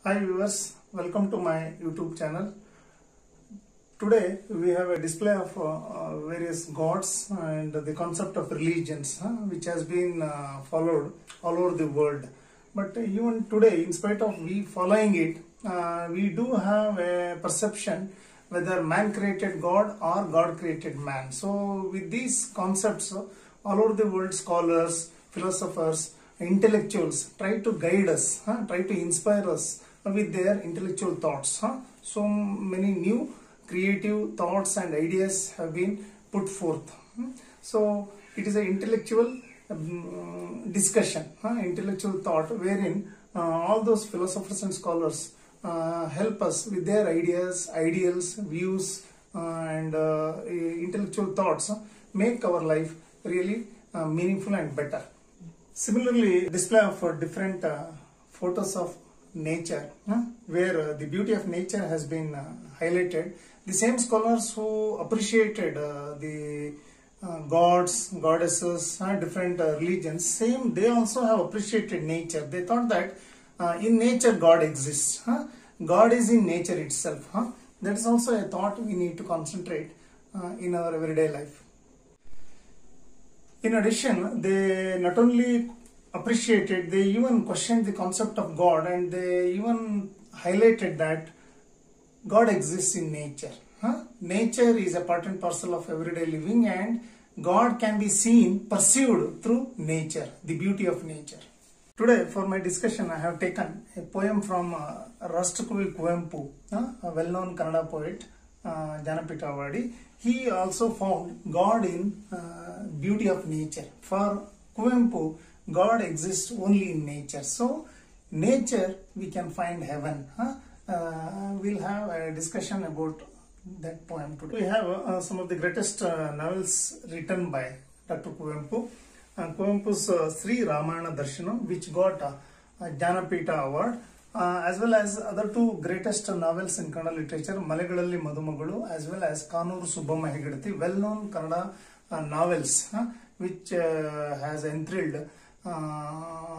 Hi viewers, welcome to my YouTube channel. Today we have a display of various gods and the concept of religions which has been followed all over the world. But even today, in spite of we following it, we do have a perception whether man created God or God created man. So with these concepts, all over the world scholars, philosophers, intellectuals try to guide us, try to inspire us with their intellectual thoughts. So many new creative thoughts and ideas have been put forth. So it is an intellectual discussion, intellectual thought wherein all those philosophers and scholars help us with their ideas, ideals, views and intellectual thoughts make our life really meaningful and better. Similarly, display of different photos of nature where the beauty of nature has been highlighted. The same scholars who appreciated the gods, goddesses, different religions, they also have appreciated nature. They thought that in nature God exists. God is in nature itself. That is also a thought we need to concentrate in our everyday life. In addition, they not only appreciated, they even questioned the concept of God, and they even highlighted that God exists in nature. Nature is a part and parcel of everyday living, and God can be seen, perceived through nature, the beauty of nature. Today, for my discussion, I have taken a poem from Rashtrakuvi Kuvempu, a well-known Kannada poet, Jnanapita Award. He also found God in beauty of nature. For Kuvempu, God exists only in nature. So, nature we can find heaven. We'll have a discussion about that poem today. We have some of the greatest novels written by Dr. Kuvempu. Kuvempu's Sri Ramayana Darshanam, which got Jnanapita Award, as well as other two greatest novels in Kannada literature, Malegalalli Madhumagalu, as well as Kanuru Subbamma Hegedati, well-known Kannada novels, which has enthralled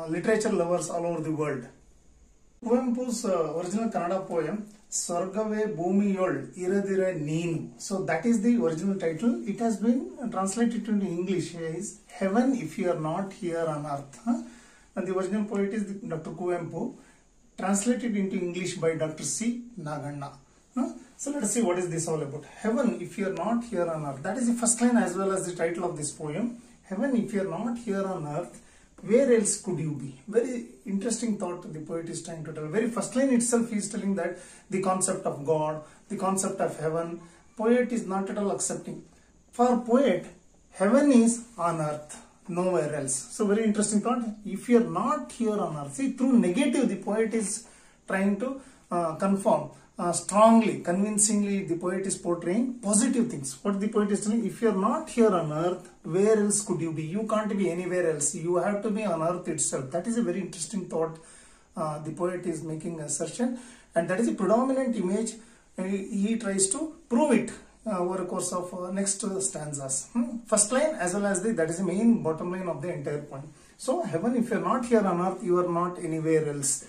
literature lovers all over the world. Kuvempu's original Kannada poem, Swargave Bhumiyol Iradire Neenu. So that is the original title. It has been translated into English as Heaven If You Are Not Here on Earth. And the original poet is Dr. Kuvempu, translated into English by Dr. C. Naganna. So let us see what is this all about. Heaven if you are not here on earth. That is the first line as well as the title of this poem. Heaven if you are not here on earth, where else could you be? Very interesting thought the poet is trying to tell. Very first line itself he is telling that the concept of God, the concept of heaven, poet is not at all accepting. For poet, heaven is on earth, nowhere else. So very interesting thought. If you are not here on earth, see, through negative the poet is trying to confirm. Strongly, convincingly, the poet is portraying positive things. What the poet is telling, if you are not here on earth, where else could you be? You can't be anywhere else. You have to be on earth itself. That is a very interesting thought. The poet is making assertion, and that is a predominant image. He tries to prove it over a course of next stanzas. First line as well as that is the main bottom line of the entire poem. So, heaven, if you are not here on earth, you are not anywhere else.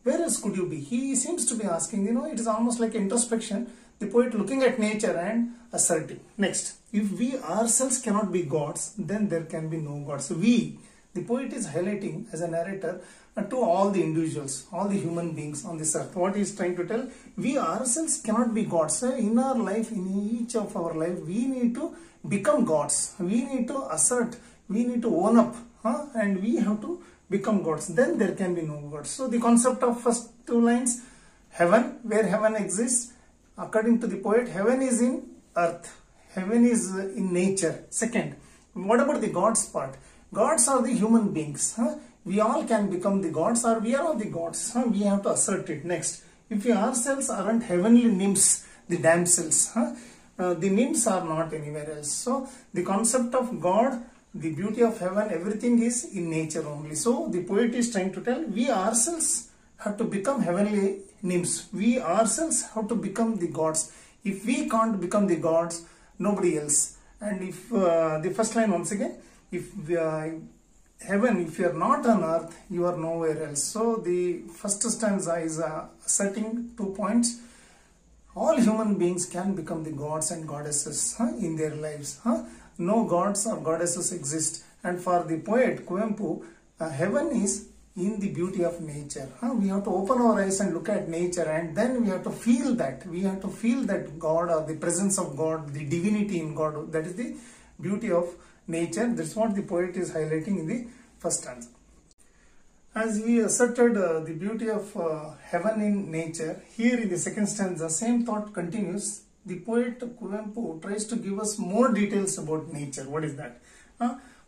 Where else could you be? He seems to be asking, it is almost like introspection. The poet looking at nature and asserting. Next, if we ourselves cannot be gods, then there can be no gods. We, the poet is highlighting as a narrator to all the individuals, all the human beings on this earth. What he is trying to tell, we ourselves cannot be gods. In our life, in each of our life, we need to become gods. We need to assert, we need to own up, and we have to become gods. Then there can be no gods. So the concept of first two lines, heaven, where heaven exists, according to the poet, heaven is in earth. Heaven is in nature. Second, what about the gods part? Gods are the human beings. We all can become the gods, or we are all the gods. We have to assert it. Next, if we ourselves aren't heavenly nymphs, the damsels, the nymphs are not anywhere else. So the concept of God, the beauty of heaven, everything is in nature only. So the poet is trying to tell, we ourselves have to become heavenly nymphs. We ourselves have to become the gods. If we can't become the gods, nobody else. And if the first line once again, if heaven, if you are not on earth, you are nowhere else. So the first stanza is asserting 2 points. All human beings can become the gods and goddesses in their lives. No gods or goddesses exist. And for the poet Kuvempu, heaven is in the beauty of nature. We have to open our eyes and look at nature, and then we have to feel that. We have to feel that God, or the presence of God, the divinity in God. That is the beauty of nature. That's what the poet is highlighting in the first stanza. As we asserted the beauty of heaven in nature, here in the second stanza, same thought continues. The poet Kuvempu tries to give us more details about nature. What is that?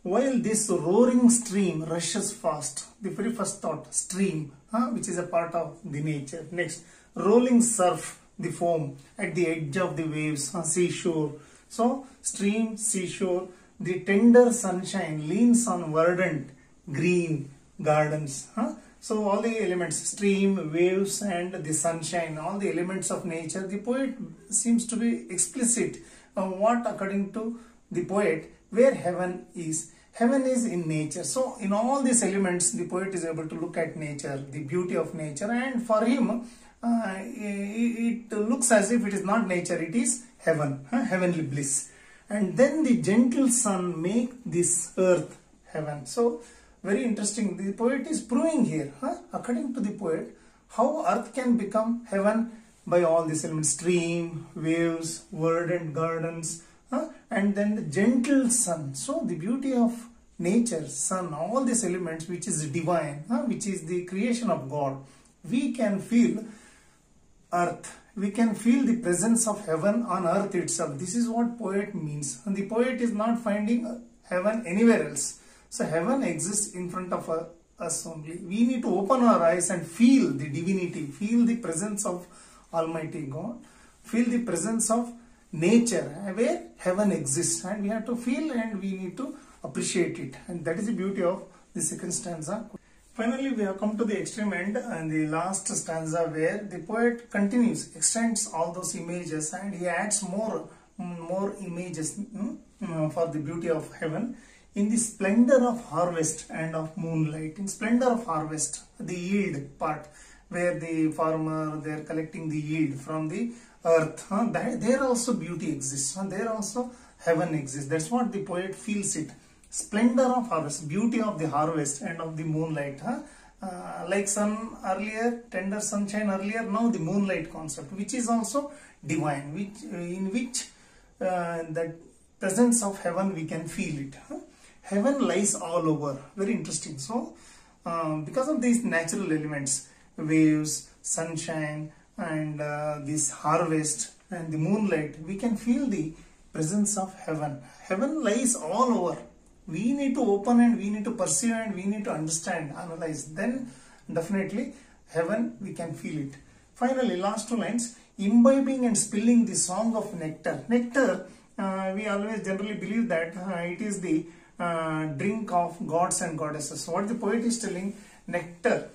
While this roaring stream rushes fast, the very first thought, stream, which is a part of the nature. Next, rolling surf, the foam at the edge of the waves, seashore. So, stream, seashore, the tender sunshine leans on verdant, green gardens. So, all the elements, stream, waves and the sunshine, all the elements of nature, the poet seems to be explicit on what, according to the poet, where heaven is. Heaven is in nature. So, in all these elements, the poet is able to look at nature, the beauty of nature, and for him, it looks as if it is not nature, it is heaven, heavenly bliss. And then the gentle sun make this earth heaven. So, very interesting. The poet is proving here, according to the poet, how earth can become heaven by all these elements, stream, waves, verdant gardens, and then the gentle sun. So the beauty of nature, sun, all these elements which is divine, which is the creation of God. We can feel earth. We can feel the presence of heaven on earth itself. This is what poet means. And the poet is not finding heaven anywhere else. So heaven exists in front of us only. We need to open our eyes and feel the divinity, feel the presence of Almighty God, feel the presence of nature where heaven exists, and we have to feel and we need to appreciate it, and that is the beauty of the second stanza. Finally, we have come to the extreme end and the last stanza, where the poet continues, extends all those images, and he adds more images for the beauty of heaven. In the splendor of harvest and of moonlight, in splendor of harvest, the yield part, where the farmer, they are collecting the yield from the earth, there also beauty exists, there also heaven exists. That's what the poet feels it. Splendor of harvest, beauty of the harvest and of the moonlight. Like sun earlier, tender sunshine earlier, now the moonlight concept, which is also divine, in which that presence of heaven we can feel it. Heaven lies all over. Very interesting. So, because of these natural elements, waves, sunshine, and this harvest and the moonlight, we can feel the presence of heaven. Heaven lies all over. We need to open and we need to perceive and we need to understand, analyze. Then definitely heaven, we can feel it. Finally, last 2 lines, imbibing and spilling the song of nectar. Nectar, we always generally believe that it is the drink of gods and goddesses. What the poet is telling, nectar,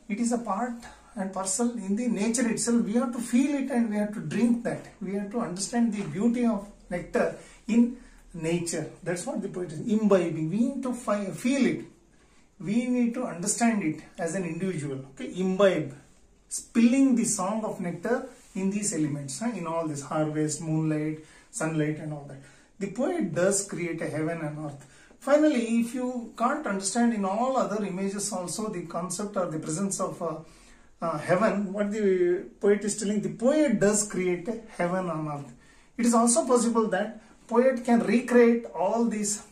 it is a part and parcel in the nature itself. We have to feel it and we have to drink that. We have to understand the beauty of nectar in nature. That's what the poet is imbibing. We need to feel it. We need to understand it as an individual. Okay, imbibe, spilling the song of nectar in these elements, in all this harvest, moonlight, sunlight, and all that. The poet does create a heaven and earth. Finally, if you can't understand in all other images also the concept or the presence of heaven, what the poet is telling, the poet does create a heaven on earth. It is also possible that poet can recreate all these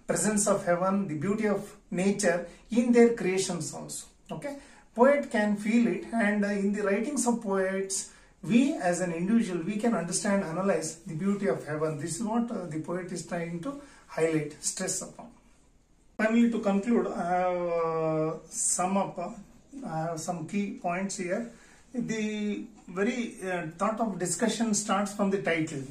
presence of heaven, the beauty of nature in their creations also. Okay, poet can feel it, and in the writings of poets, we as an individual, we can understand, analyze the beauty of heaven. This is what the poet is trying to highlight, stress upon. Finally, to conclude, I have sum up some key points here. The very thought of discussion starts from the title.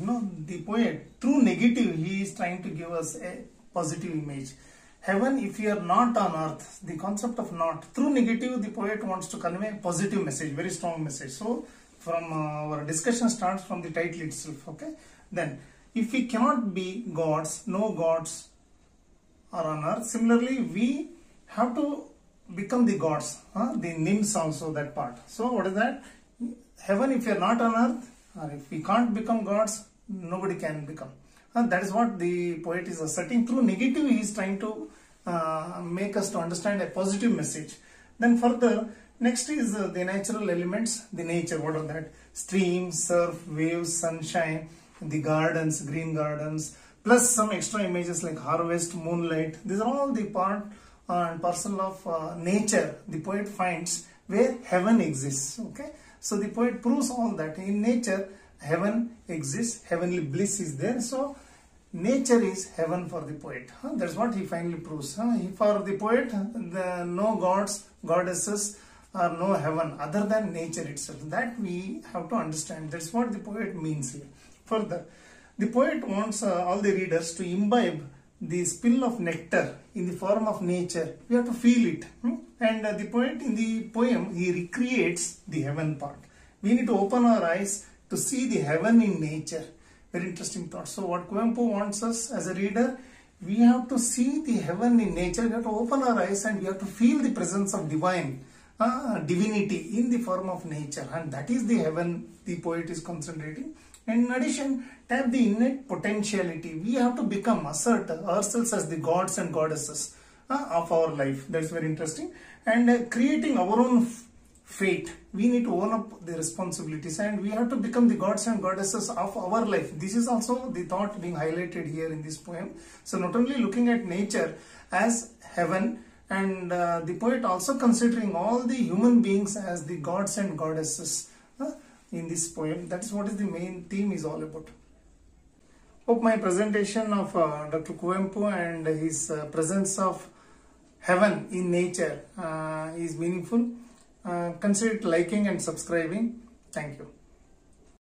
The poet, through negative, he is trying to give us a positive image. Heaven, if you are not on earth, the concept of not. Through negative, the poet wants to convey a positive message, very strong message. So, from our discussion starts from the title itself. Okay. Then, if we cannot be gods, no gods are on earth. Similarly, we have to become the gods, the nymphs also, that part. So what is that? Heaven, if you are not on earth, or if we can't become gods, nobody can become. That is what the poet is asserting. Through negative, he is trying to make us to understand a positive message. Then further, next is the natural elements, the nature. What are that? Streams, surf, waves, sunshine, the gardens, green gardens, plus some extra images like harvest, moonlight. These are all the part and parcel of nature the poet finds where heaven exists. Okay, so the poet proves all that in nature heaven exists, heavenly bliss is there. So nature is heaven for the poet. That's what he finally proves. For the poet, no gods, goddesses, or no heaven other than nature itself. That we have to understand. That's what the poet means here. Further, the poet wants all the readers to imbibe the spill of nectar in the form of nature. We have to feel it. And the poet in the poem, he recreates the heaven part. We need to open our eyes to see the heaven in nature. Very interesting thought. So what Kuvempu wants us as a reader, we have to see the heaven in nature. We have to open our eyes and we have to feel the presence of divine divinity in the form of nature. And that is the heaven the poet is concentrating. And in addition, tap the innate potentiality. We have to become, assert ourselves as the gods and goddesses of our life. That's very interesting. And creating our own fate. We need to own up the responsibilities and we have to become the gods and goddesses of our life. This is also the thought being highlighted here in this poem. So not only looking at nature as heaven, and the poet also considering all the human beings as the gods and goddesses in this poem. That is what is the main theme is all about. Hope my presentation of Dr. Kuvempu and his presence of heaven in nature is meaningful. Consider liking and subscribing. Thank you.